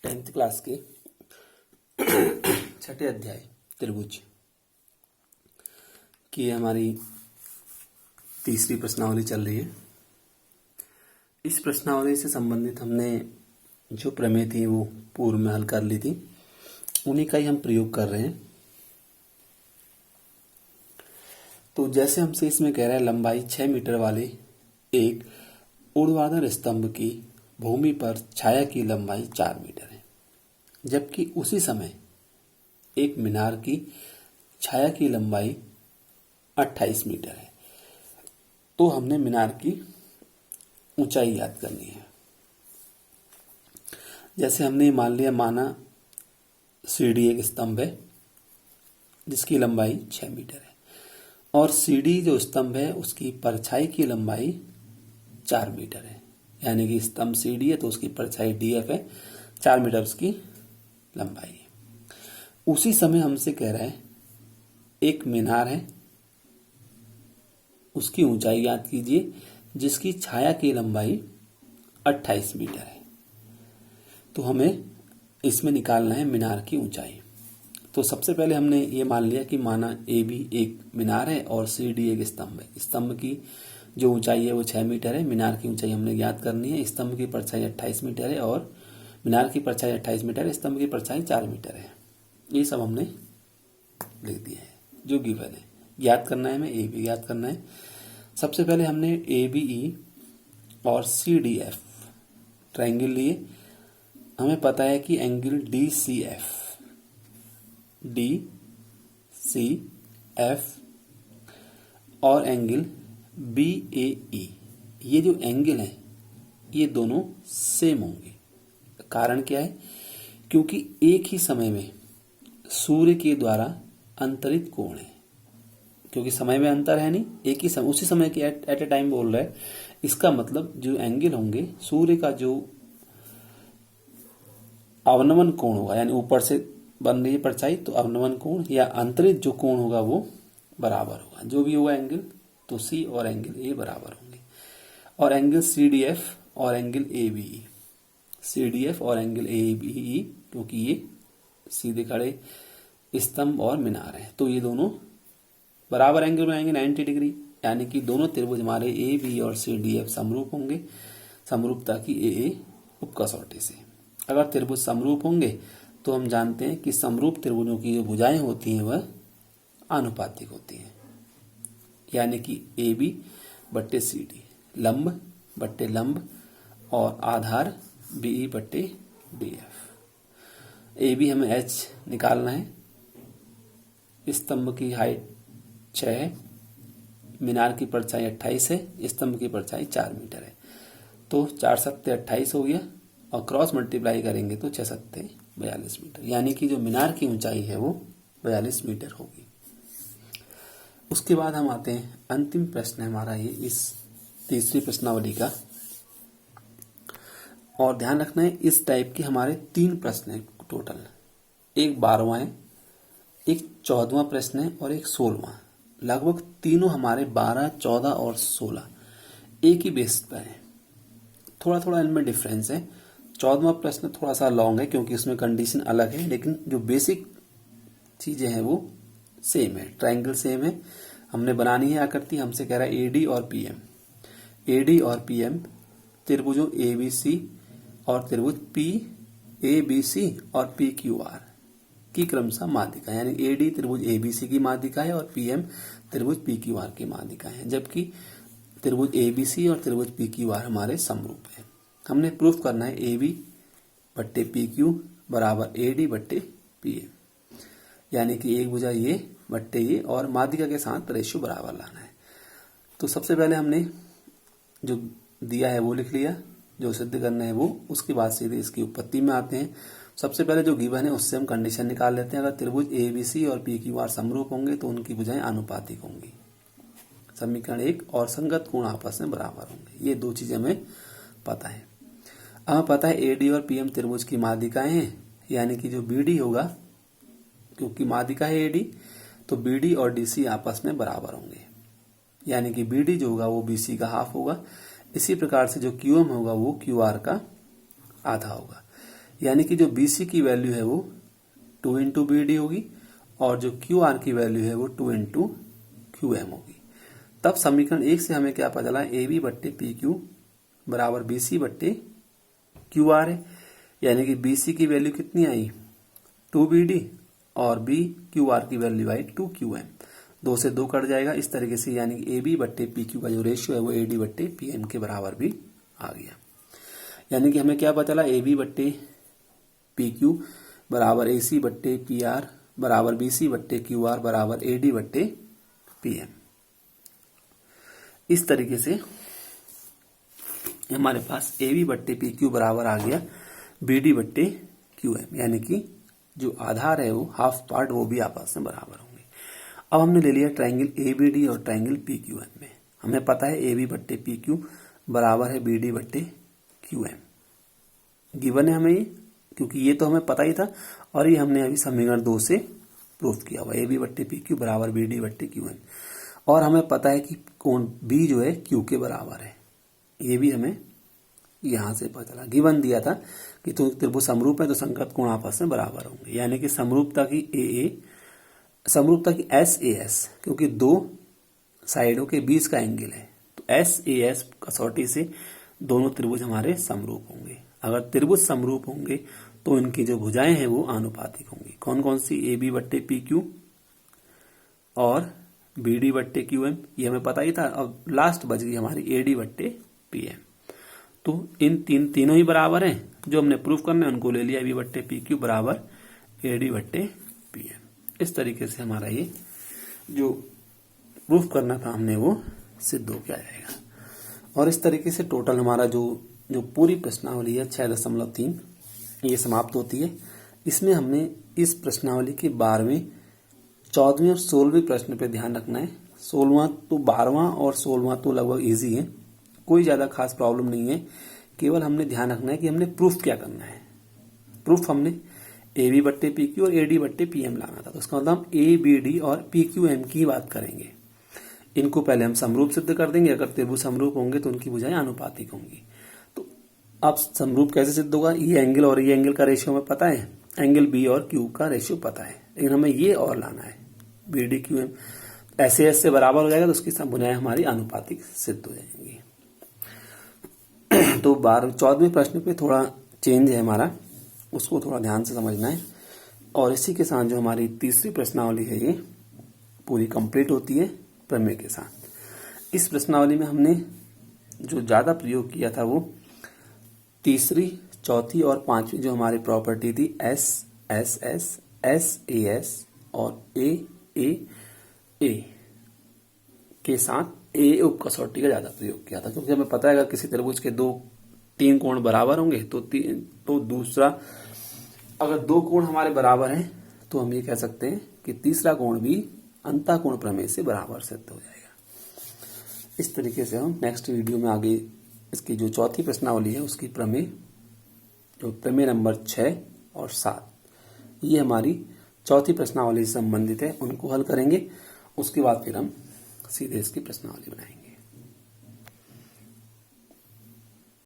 10th class के छठे अध्याय त्रिभुज की हमारी तीसरी प्रश्नावली चल रही है। इस प्रश्नावली से संबंधित हमने जो प्रमेय थी वो पूर्व में हल कर ली थी, उन्हीं का ही हम प्रयोग कर रहे हैं। तो जैसे हमसे इसमें कह रहा है लंबाई 6 मीटर वाले एक ऊर्ध्वाधर स्तंभ की भूमि पर छाया की लंबाई 4 मीटर है, जबकि उसी समय एक मीनार की छाया की लंबाई 28 मीटर है। तो हमने मीनार की ऊंचाई याद करनी है। जैसे हमने मान लिया, माना सीढ़ी एक स्तंभ है जिसकी लंबाई 6 मीटर है और सीढ़ी जो स्तंभ है उसकी परछाई की लंबाई 4 मीटर है, यानी कि स्तंभ सीढ़ी है तो उसकी परछाई डीएफ है, 4 मीटर उसकी लंबाई है। उसी समय हमसे कह रहा है एक मीनार है, उसकी ऊंचाई याद कीजिए जिसकी छाया की लंबाई 28 मीटर है। तो हमें इसमें निकालना है मीनार की ऊंचाई। तो सबसे पहले हमने ये मान लिया कि माना ए बी एक मीनार है और सी डी एक स्तंभ है। स्तंभ की जो ऊंचाई है वो 6 मीटर है, मीनार की ऊंचाई हमने याद करनी है। स्तंभ की परछाई 28 मीटर है और मीनार की परछाई 28 मीटर है, स्तंभ की परछाई 4 मीटर है। ये सब हमने लिख दिया है जो गिवन है। याद करना है, हमें ए बी याद करना है। सबसे पहले हमने ए बी ई और सी डी एफ ट्राइंगल लिए। हमें पता है कि एंगल डी सी एफ और एंगल बी ए ई, ये जो एंगल है ये दोनों सेम होंगे। कारण क्या है? क्योंकि एक ही समय में सूर्य के द्वारा अंतरित कोण है। क्योंकि समय में अंतर है नहीं, एक ही समय, उसी समय की एट ए टाइम बोल रहा है। इसका मतलब जो एंगल होंगे, सूर्य का जो अवनमन कोण होगा, यानी ऊपर से बन रही है परछाई तो अवनमन कोण या अंतरित जो कोण होगा वो बराबर होगा। जो भी होगा एंगल, तो सी और एंगल ए बराबर होंगे। और एंगल सी डी एफ और angle A B E, C D F और एंगल ए बी ई, क्योंकि ये सीधे खड़े स्तंभ और मीनार है तो ये दोनों बराबर एंगल बनाएंगे 90 डिग्री, यानी कि दोनों त्रिभुज हमारे ए बी और सी डी एफ समरूप होंगे। समरूपता की ए उपकसौटी से अगर त्रिभुज समरूप होंगे तो हम जानते हैं कि समरूप त्रिभुजों की जो भुजाएं होती हैं वह आनुपातिक होती हैं, यानी कि ए बी बट्टे सी डी, लंब बट्टे लंब और आधार बी ई बट्टे डी एफ। ए बी हमें एच निकालना है। स्तंभ की हाइट 6 है, मीनार की परछाई 28 है, स्तंभ की परछाई 4 मीटर है। तो 4 सत्ते 28 हो गया और क्रॉस मल्टीप्लाई करेंगे तो 6 सत्ते 42 मीटर, यानी कि जो मीनार की ऊंचाई है वो 42 मीटर होगी। उसके बाद हम आते हैं, अंतिम प्रश्न है हमारा ये इस तीसरी प्रश्नावली का। और ध्यान रखना है इस टाइप के हमारे 3 प्रश्न हैं टोटल। एक 12वां है, एक 14वां प्रश्न है और एक 16वां। लगभग तीनों हमारे 12, 14 और 16 एक ही बेस पर है। थोड़ा थोड़ा इनमें डिफरेंस है। 14वां प्रश्न थोड़ा सा लॉन्ग है क्योंकि उसमें कंडीशन अलग है, लेकिन जो बेसिक चीजें हैं वो सेम है। ट्रायंगल सेम है, हमने बनानी है आकृति। हमसे कह रहा है एडी और पीएम, एडी और पीएम त्रिभुजों एबीसी और त्रिभुज पी ए बी सी और पी क्यू आर की क्रमशः माध्यिका, यानी एडी त्रिभुज एबीसी की माध्यिका है और पीएम त्रिभुज पी क्यू आर की माध्यिका है, जबकि त्रिभुज एबीसी और त्रिभुज पी क्यू आर हमारे समरूप है। हमने प्रूफ करना है ए बी बट्टे पी क्यू बराबर ए डी बट्टे पी एम, यानी कि एक भुजा ये बट्टे ये और माध्यिका के साथ रेशियो बराबर लाना है। तो सबसे पहले हमने जो दिया है वो लिख लिया, जो सिद्ध करना है वो। उसके बाद सीधे इसकी उत्पत्ति में आते हैं। सबसे पहले जो गिवन है उससे हम कंडीशन निकाल लेते हैं। अगर त्रिभुज ए बी सी और पी क्यू आर समरूप होंगे तो उनकी भुजाएं आनुपातिक होंगी। समीकरण 1 और संगत कोण आपस में बराबर होंगे। ये 2 चीजें हमें पता है। हमें पता है एडी और पीएम त्रिभुज की माध्यिकाएं हैं, यानी कि जो बीडी होगा, क्योंकि माध्यिका है एडी तो बीडी और डीसी आपस में बराबर होंगे, यानी कि बीडी जो होगा वो बीसी का हाफ होगा। इसी प्रकार से जो क्यूएम होगा वो क्यूआर का आधा होगा, यानी कि जो BC की वैल्यू है वो 2 इंटू BD होगी और जो QR की वैल्यू है वो 2 इंटू QM होगी। तब समीकरण 1 से हमें क्या पता चला, AB बट्टे PQ बराबर BC बट्टे QR है। यानी कि BC की वैल्यू कितनी आई 2BD और QR की वैल्यू आई 2QM। 2 से 2 कट जाएगा इस तरीके से, यानी कि AB बट्टे PQ का जो रेशियो है वो AD बट्टे PM के बराबर भी आ गया। यानी कि हमें क्या पता चला, AB बट्टे PQ बराबर AC बट्टे PR बराबर BC बट्टे QR बराबर AD बट्टे PM। इस तरीके से हमारे पास AB बट्टे PQ बराबर आ गया BD बट्टे QM, यानी कि जो आधार है वो हाफ पार्ट वो भी आपस में बराबर होंगे। अब हमने ले लिया ट्रायंगल ABD और ट्रायंगल PQM में। हमें पता है AB बट्टे PQ बराबर है BD बट्टे QM। गिवन है हमें ये, क्योंकि ये तो हमें पता ही था और ये हमने अभी समीकरण 2 से प्रूफ किया हुआ। AB बट्टे PQ बराबर BD बट्टे QM। और हमें पता है कि कोण B जो है Q के बराबर है, ये भी हमें यहां से पता चला। गिवन दिया था कि तो त्रिभुज समरूप है तो संगत कोण आपस में बराबर होंगे, यानी कि समरूपता की समरूपता की SAS, क्योंकि 2 साइडों के बीच का एंगल है तो SAS कसौटी से दोनों त्रिभुज हमारे समरूप होंगे। अगर त्रिभुज समरूप होंगे तो इनकी जो भुजाएं हैं वो आनुपातिक होंगी। कौन कौन सी, AB बट्टे PQ और BD बट्टे QM, ये हमें पता ही था। अब लास्ट बच गई हमारी AD बट्टे PM। तो इन तीनों ही बराबर हैं, जो हमने प्रूफ करना है उनको ले लिया। AB बट्टे PQ बराबर AD बट्टे PM। इस तरीके से हमारा ये जो प्रूफ करना था हमने वो सिद्ध हो के आ जाएगा। और इस तरीके से टोटल हमारा जो पूरी प्रश्नावली है 6.3 ये समाप्त होती है। इसमें हमने इस प्रश्नावली के 12वें, 14वें और 16वें प्रश्न पे ध्यान रखना है। 16वां तो 12वां और 16वां तो लगभग इजी है, कोई ज्यादा खास प्रॉब्लम नहीं है। केवल हमने ध्यान रखना है कि हमने प्रूफ क्या करना है। प्रूफ हमने AB बट्टे PQ और AD बट्टे PM लाना था, तो उसका मतलब हम ABD और PQM की बात करेंगे। इनको पहले हम समरूप सिद्ध कर देंगे। अगर त्रिभुज समरूप होंगे तो उनकी भुजाएं आनुपातिक होंगी। तो अब समरूप कैसे सिद्ध होगा, ये एंगल और ये एंगल का रेशियो हमें पता है, एंगल B और Q का रेशियो पता है, लेकिन हमें ये और लाना है BD QM। SAS से बराबर हो जाएगा तो उसकी सब भुजाएं हमारी आनुपातिक सिद्ध हो जाएंगी। तो 14वें प्रश्न पे थोड़ा चेंज है हमारा, उसको थोड़ा ध्यान से समझना है। और इसी के साथ जो हमारी तीसरी प्रश्नावली है ये पूरी कंप्लीट होती है प्रमेय के साथ। इस प्रश्नावली में हमने जो ज्यादा प्रयोग किया था वो तीसरी, चौथी और पांचवी जो हमारी प्रॉपर्टी थी SSS, SAS और AAA के साथ A उप कसौटी का ज्यादा प्रयोग किया था, क्योंकि हमें पता है अगर किसी त्रिभुज के 3 कोण बराबर होंगे तो दूसरा, अगर 2 कोण हमारे बराबर हैं तो हम ये कह सकते हैं कि तीसरा कोण भी अंतःकोण प्रमेय से बराबर सिद्ध हो जाएगा। इस तरीके से हम नेक्स्ट वीडियो में आगे इसकी जो चौथी प्रश्नावली है उसकी प्रमेय, जो प्रमेय नंबर 6 और 7, ये हमारी चौथी प्रश्नावली से संबंधित है, उनको हल करेंगे। उसके बाद फिर हम सीधे इसकी प्रश्नावली बनाएंगे।